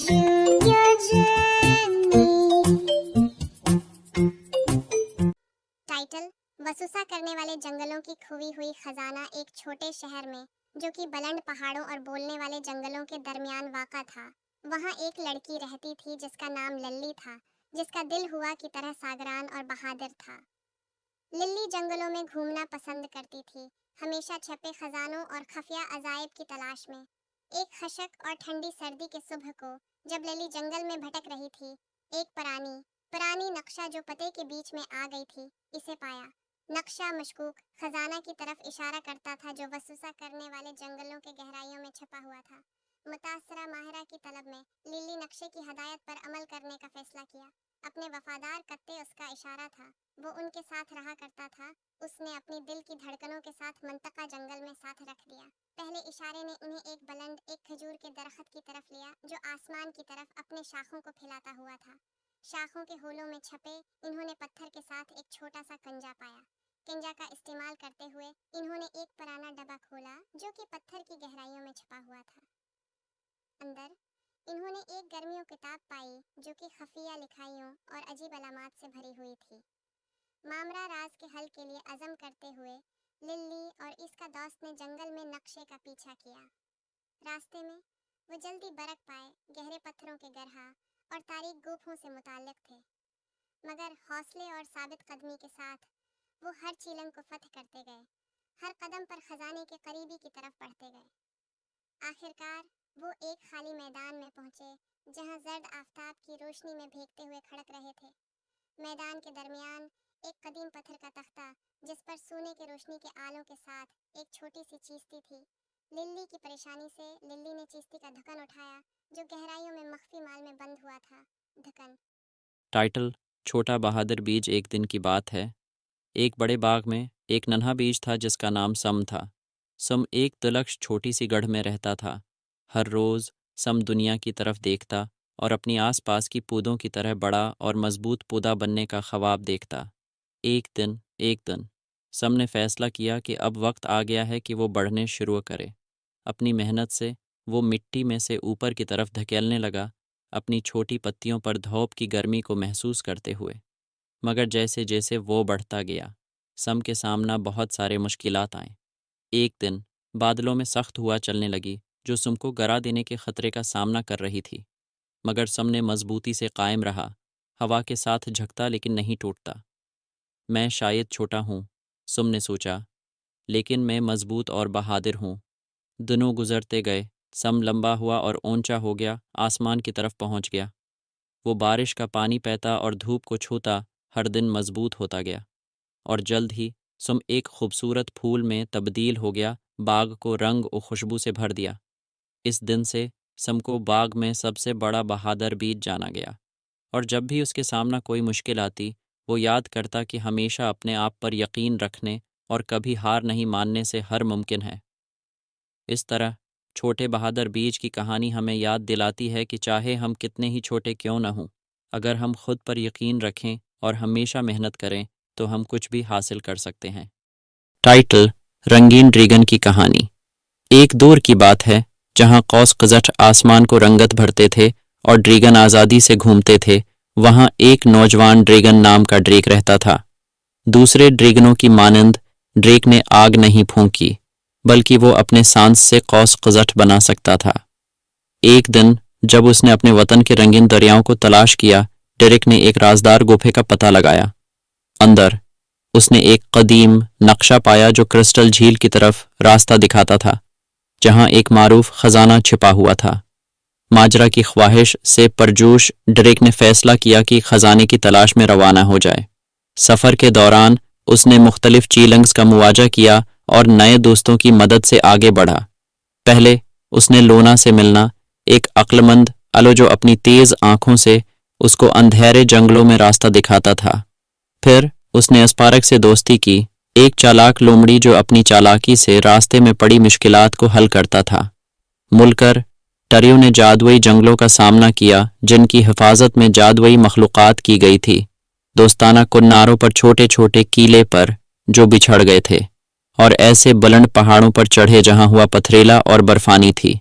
Imagine your journey. Title: वसुसा करने वाले जंगलों की खोई हुई खजाना एक छोटे शहर में, जो कि बुलंद पहाड़ों और बोलने वाले जंगलों के दरमियान वाक़ा था। वहाँ एक लड़की रहती थी जिसका नाम लिली था, जिसका दिल हुआ की तरह सागरान और बहादुर था। लिली जंगलों में घूमना पसंद करती थी, हमेशा छपे खजानों और खुफिया अजायब की तलाश में। एक खशक और ठंडी सर्दी के सुबह को, जब लिली जंगल में भटक रही थी, एक पुरानी नक्शा जो पते के बीच में आ गई थी, इसे पाया। नक्शा मशकूक खजाना की तरफ इशारा करता था, जो वसुसा करने वाले जंगलों के गहराइयों में छुपा हुआ था। मुतासरा माहिरा की तलब में लिली नक्शे की हदायत पर अमल करने का फैसला किया। अपने वफादार कत्ते उसका इशारा था, वो उनके साथ रहा करता था। उसने अपनी दिल की धड़कनों के साथ मंतका जंगल में साथ रख दिया। पहले इशारे ने उन्हें एक खजूर के दरख्त की तरफ लिया, जो आसमान की तरफ अपने शाखों को फैलाता हुआ था। शाखों के होलों में छपे इन्होंने पत्थर के साथ एक छोटा सा कंजा पाया। कंजा का इस्तेमाल करते हुए इन्होंने एक पुराना डब्बा खोला, जो कि पत्थर की गहराइयों में छुपा हुआ था। अंदर इन्होंने एक गर्मियों किताब पाई, जो कि खुफिया लिखाइयों और अजीब अलामात से भरी हुई थी। मामरा राज के हल के लिए अज़म करते हुए लिली और इसका दोस्त ने जंगल में नक्शे का पीछा किया। रास्ते में वो जल्दी बरक पाए, गहरे पत्थरों के गरहा और तारीक गुफों से मुताल्लिक थे, मगर हौसले और साबित कदमी के साथ वो हर चीलन को फतह करते गए, हर कदम पर खजाने के करीबी की तरफ बढ़ते गए। आखिरकार वो एक खाली मैदान में पहुंचे, जहां जर्द आफताब की रोशनी में भीगते हुए खड़क रहे थे। मैदान के दरमियान एक कदीम पत्थर का तख्ता, जिस पर सोने की रोशनी के आलों के साथ एक छोटी सी चीस्ती थी। लिली की परेशानी से लिली ने चीस्ती का ढक्कन उठाया, जो गहराइयों में मख्फी माल में बंद हुआ था। ढक्कन। टाइटल: छोटा बहादुर बीज। एक दिन की बात है। एक बड़े बाग में एक नन्हा बीज था जिसका नाम सम था। सम एक दिलकश छोटी सी गढ़ में रहता था। हर रोज़ सम दुनिया की तरफ देखता और अपनी आसपास की पौधों की तरह बड़ा और मजबूत पौधा बनने का ख्वाब देखता। एक दिन सम ने फैसला किया कि अब वक्त आ गया है कि वो बढ़ने शुरू करे। अपनी मेहनत से वो मिट्टी में से ऊपर की तरफ धकेलने लगा, अपनी छोटी पत्तियों पर धूप की गर्मी को महसूस करते हुए। मगर जैसे जैसे वो बढ़ता गया, सम के सामना बहुत सारे मुश्किलात आए। एक दिन बादलों में सख्त हुआ चलने लगी, जो सम को गिरा देने के ख़तरे का सामना कर रही थी। मगर सम ने मजबूती से कायम रहा, हवा के साथ झुकता लेकिन नहीं टूटता। मैं शायद छोटा हूँ, सम ने सोचा, लेकिन मैं मजबूत और बहादुर हूँ। दिनों गुजरते गए, सम लंबा हुआ और ऊंचा हो गया, आसमान की तरफ पहुँच गया। वो बारिश का पानी पीता और धूप को छूता हर दिन मजबूत होता गया, और जल्द ही सम एक खूबसूरत फूल में तब्दील हो गया, बाग को रंग और खुशबू से भर दिया। इस दिन से सम को बाग में सबसे बड़ा बहादुर बीज जाना गया, और जब भी उसके सामना कोई मुश्किल आती, वो याद करता कि हमेशा अपने आप पर यकीन रखने और कभी हार नहीं मानने से हर मुमकिन है। इस तरह छोटे बहादुर बीज की कहानी हमें याद दिलाती है कि चाहे हम कितने ही छोटे क्यों न हों, अगर हम खुद पर यकीन रखें और हमेशा मेहनत करें तो हम कुछ भी हासिल कर सकते हैं। टाइटल: रंगीन ड्रैगन की कहानी। एक दौर की बात है जहां कौस कज़ट आसमान को रंगत भरते थे और ड्रैगन आज़ादी से घूमते थे। वहां एक नौजवान ड्रैगन नाम का ड्रेक रहता था। दूसरे ड्रैगनों की मानंद ड्रेक ने आग नहीं फूंकी, बल्कि वो अपने सांस से कौस कज़ट बना सकता था। एक दिन जब उसने अपने वतन के रंगीन दरियाओं को तलाश किया, ड्रेक ने एक राजदार गुफे का पता लगाया। अंदर उसने एक कदीम नक्शा पाया जो क्रिस्टल झील की तरफ रास्ता दिखाता था, जहां एक मारूफ खजाना छिपा हुआ था। माजरा की ख्वाहिश से परजोश ड्रेक ने फैसला किया कि खजाने की तलाश में रवाना हो जाए। सफ़र के दौरान उसने मुख्तलिफ चैलेंजेस का मुआवजा किया और नए दोस्तों की मदद से आगे बढ़ा। पहले उसने लोना से मिलना, एक अक्लमंद अलो जो अपनी तेज़ आँखों से उसको अंधेरे जंगलों में रास्ता दिखाता था। फिर उसने अस्पारक से दोस्ती की, एक चालाक लोमड़ी जो अपनी चालाकी से रास्ते में पड़ी मुश्किलात को हल करता था। मुलकर टरियों ने जादुई जंगलों का सामना किया, जिनकी हिफाजत में जादुई मखलूक़ात की गई थी। दोस्ताना कुन्नारों पर छोटे छोटे कीले पर जो बिछड़ गए थे, और ऐसे बुलंद पहाड़ों पर चढ़े जहां हुआ पथरीला और बर्फानी थी।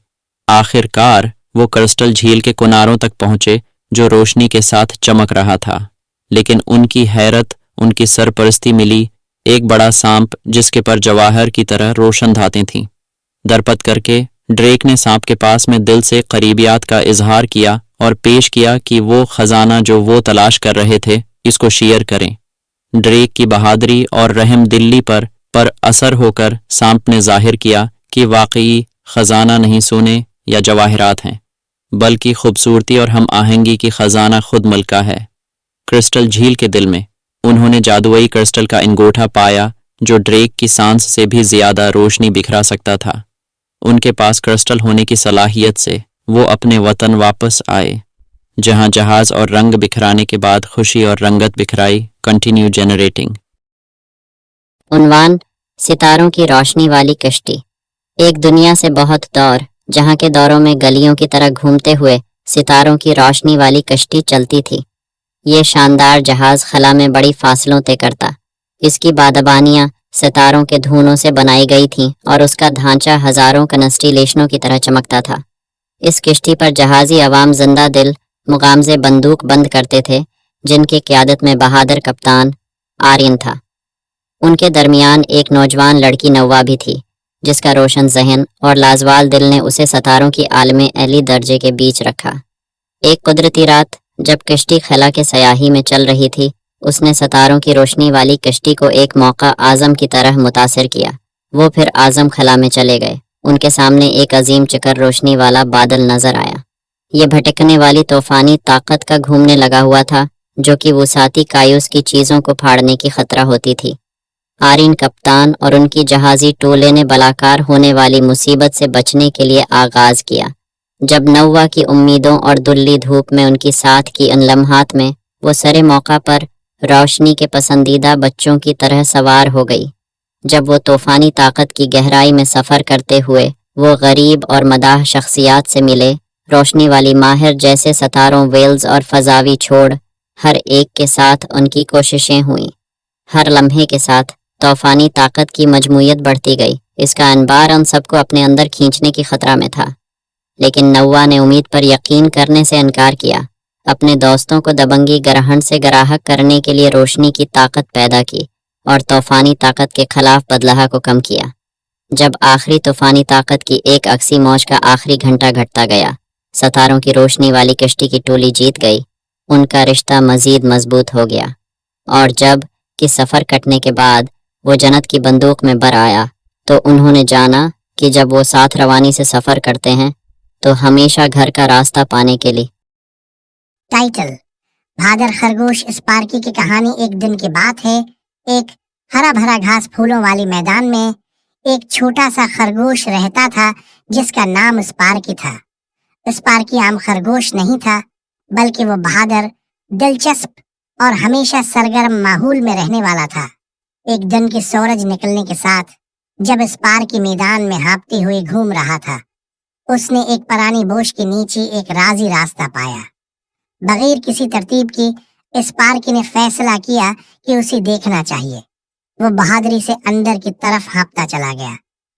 आखिरकार وہ کرسٹل झील के किनारों तक पहुंचे जो रोशनी के साथ चमक रहा था, लेकिन उनकी हैरत उनकी सरपरस्ती मिली एक बड़ा सांप जिसके पर जवाहर की तरह रोशन धातें थीं। दरपत करके ड्रेक ने सांप के पास में दिल से करीबियात का इजहार किया और पेश किया कि वो खजाना जो वो तलाश कर रहे थे इसको शेयर करें। ड्रेक की बहादुरी और रहम दिली पर असर होकर सांप ने जाहिर किया कि वाकई खजाना नहीं सोने या जवाहरात हैं, बल्कि खूबसूरती और हम आहंगी की खजाना खुद मलका है। क्रिस्टल झील के दिल में उन्होंने जादुई क्रिस्टल का इंगोठा पाया जो ड्रेक की सांस से भी ज्यादा रोशनी बिखरा सकता था। उनके पास क्रिस्टल होने की सलाहियत से वो अपने वतन वापस आए, जहां जहाज और रंग बिखराने के बाद खुशी और रंगत बिखराई। Continue generating. उन्वान: सितारों की रोशनी वाली कश्ती। एक दुनिया से बहुत दूर, जहां के दौरों में गलियों की तरह घूमते हुए सितारों की रोशनी वाली कश्ती चलती थी। ये शानदार जहाज खला में बड़ी फासलों तय करता। इसकी बादबानियां सितारों के धूनों से बनाई गई थीं और उसका ढांचा हजारों कनस्टिलेशनों की तरह चमकता था। इस किश्ती पर जहाजी अवाम जिंदा दिल मुगामजे बंदूक बंद करते थे, जिनकी क़यादत में बहादुर कप्तान आर्यन था। उनके दरमियान एक नौजवान लड़की नव्वा भी थी, जिसका रोशन जहन और लाजवाल दिल ने उसे सितारों की आलमे अली दर्जे के बीच रखा। एक कुदरती रात जब कश्ती खला के सयाही में चल रही थी, उसने सितारों की रोशनी वाली कश्ती को एक मौका आजम की तरह मुतासिर किया। वो फिर आजम खला में चले गए। उनके सामने एक अजीम चिकर रोशनी वाला बादल नजर आया। ये भटकने वाली तूफानी ताकत का घूमने लगा हुआ था, जो कि वसाती कायुस की चीज़ों को फाड़ने की खतरा होती थी। आर्यन कप्तान और उनकी जहाजी टोले ने बलाकार होने वाली मुसीबत से बचने के लिए आगाज किया। जब नव्वा की उम्मीदों और दुल्ली धूप में उनकी साथ की उन लम्हात में वो सरे मौका पर रोशनी के पसंदीदा बच्चों की तरह सवार हो गई। जब वो तूफानी ताकत की गहराई में सफ़र करते हुए वो गरीब और मदाह शख्सियात से मिले, रोशनी वाली माहिर जैसे सितारों वेल्स और फजावी छोड़ हर एक के साथ उनकी कोशिशें हुईं। हर लम्हे के साथ तूफानी ताकत की मजमूयत बढ़ती गई। इसका अनबार उन सबको अपने अंदर खींचने की खतरा में था, लेकिन नव्वा ने उम्मीद पर यकीन करने से इनकार किया। अपने दोस्तों को दबंगी ग्रहण से ग्राहक करने के लिए रोशनी की ताकत पैदा की और तूफानी ताकत के खिलाफ बदलाव को कम किया। जब आखिरी तूफानी ताकत की एक अक्सी मौज का आखिरी घंटा घटता गया, सितारों की रोशनी वाली कश्ती की टोली जीत गई। उनका रिश्ता मजीद मजबूत हो गया, और जब कि सफ़र कटने के बाद वो जन्नत की बंदूक में बर आया, तो उन्होंने जाना कि जब वो साथ रवानी से सफ़र करते हैं तो हमेशा घर का रास्ता पाने के लिए। टाइटल: भादर खरगोश स्पार्की की कहानी। एक दिन की बात है, एक हरा भरा घास फूलों वाली मैदान में एक छोटा सा खरगोश रहता था जिसका नाम स्पार्की था। स्पार्की आम खरगोश नहीं था, बल्कि वो बहादुर, दिलचस्प और हमेशा सरगर्म माहौल में रहने वाला था। एक दिन की सूरज निकलने के साथ जब स्पार्की मैदान में हाँफते हुए घूम रहा था, उसने एक पुरानी बोश के नीचे एक राजी रास्ता पाया। बगैर किसी तरतीब की स्पार्की ने फैसला किया कि उसे देखना चाहिए। वो बहादुरी से अंदर की तरफ हाँफता चला गया।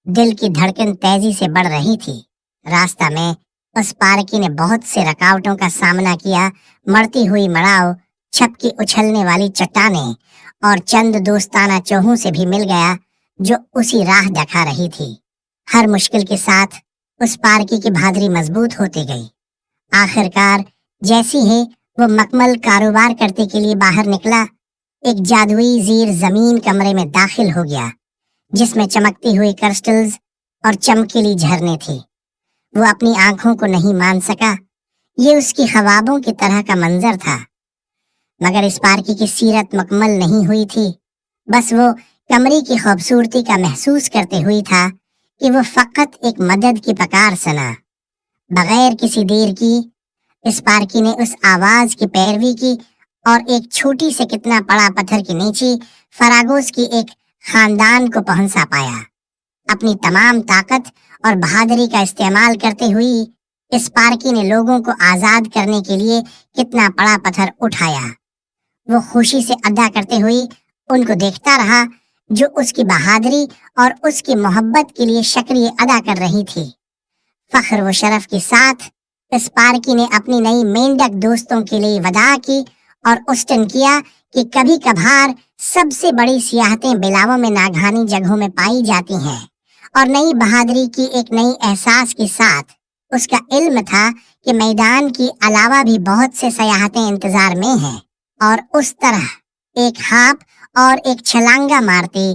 दिल की धड़कन तेजी से बढ़ रही थी। रास्ता में स्पार्की ने बहुत से रुकावटों का सामना किया। मरती हुई मड़ाव, छपकी उछलने वाली चट्टानें और चंद दोस्ताना चोहों से भी मिल गया जो उसी राह दिखा रही थी। हर मुश्किल के साथ स्पार्की की बहादुरी मजबूत होती गई। आखिरकार जैसी ही वो मकमल कारोबार करने के लिए बाहर निकला, एक जादुई जीर जमीन कमरे में दाखिल हो गया जिसमें चमकती हुई क्रिस्टल्स और चमकीली झरने थी। वो अपनी आंखों को नहीं मान सका। ये उसकी ख्वाबों की तरह का मंजर था, मगर स्पार्की की सीरत मुकम्मल नहीं हुई थी। बस वो कमरे की खूबसूरती का महसूस करते हुई था कि वो फकत एक मदद की पुकार सुना। बगैर किसी देर की स्पार्की ने उस आवाज की पैरवी की और एक छोटी से कितना बड़ा पत्थर के नीचे फरागोस की एक खानदान को पहुंचा पाया। अपनी तमाम ताकत और बहादुरी का इस्तेमाल करते हुए स्पार्की ने लोगों को आजाद करने के लिए कितना बड़ा पत्थर उठाया। वो खुशी से अदा करते हुए उनको देखता रहा जो उसकी बहादुरी और उसकी मोहब्बत के लिए शुक्रिया अदा कर रही थी। फख्र व शरफ के साथ स्पार्की ने अपनी नई मेंढक दोस्तों के लिए वदा की और उस्टन किया कि कभी कभार सबसे बड़ी सियाहतें बिलावों में नागहानी जगहों में पाई जाती हैं। और नई बहादुरी की एक नई एहसास के साथ उसका इल्म था कि मैदान की अलावा भी बहुत से सयाहतें इंतजार में हैं। और उस तरह एक हाप और एक छलांगा मारती